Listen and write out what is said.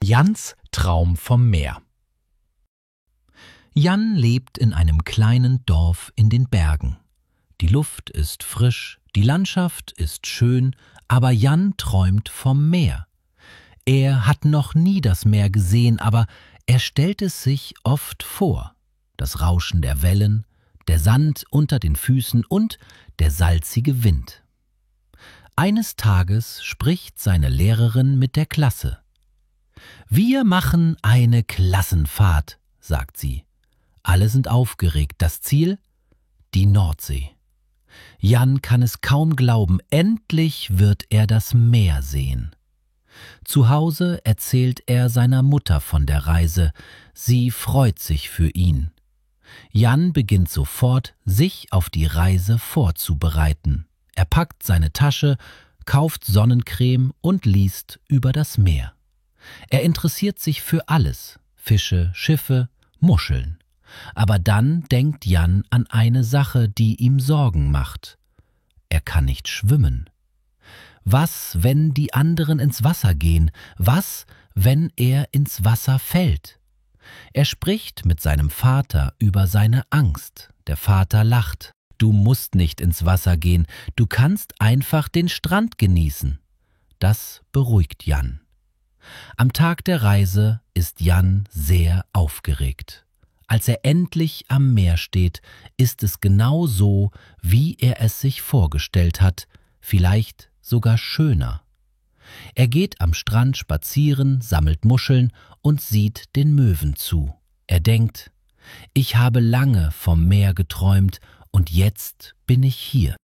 Jans Traum vom Meer. Jan lebt in einem kleinen Dorf in den Bergen. Die Luft ist frisch, die Landschaft ist schön, aber Jan träumt vom Meer. Er hat noch nie das Meer gesehen, aber er stellt es sich oft vor. Das Rauschen der Wellen, der Sand unter den Füßen und der salzige Wind. Eines Tages spricht seine Lehrerin mit der Klasse. »Wir machen eine Klassenfahrt«, sagt sie. Alle sind aufgeregt. Das Ziel? Die Nordsee. Jan kann es kaum glauben, endlich wird er das Meer sehen. Zu Hause erzählt er seiner Mutter von der Reise. Sie freut sich für ihn. Jan beginnt sofort, sich auf die Reise vorzubereiten. Er packt seine Tasche, kauft Sonnencreme und liest über das Meer. Er interessiert sich für alles: Fische, Schiffe, Muscheln. Aber dann denkt Jan an eine Sache, die ihm Sorgen macht. Er kann nicht schwimmen. Was, wenn die anderen ins Wasser gehen? Was, wenn er ins Wasser fällt? Er spricht mit seinem Vater über seine Angst. Der Vater lacht. Du musst nicht ins Wasser gehen, du kannst einfach den Strand genießen. Das beruhigt Jan. Am Tag der Reise ist Jan sehr aufgeregt. Als er endlich am Meer steht, ist es genau so, wie er es sich vorgestellt hat, vielleicht sogar schöner. Er geht am Strand spazieren, sammelt Muscheln und sieht den Möwen zu. Er denkt: Ich habe lange vom Meer geträumt und jetzt bin ich hier.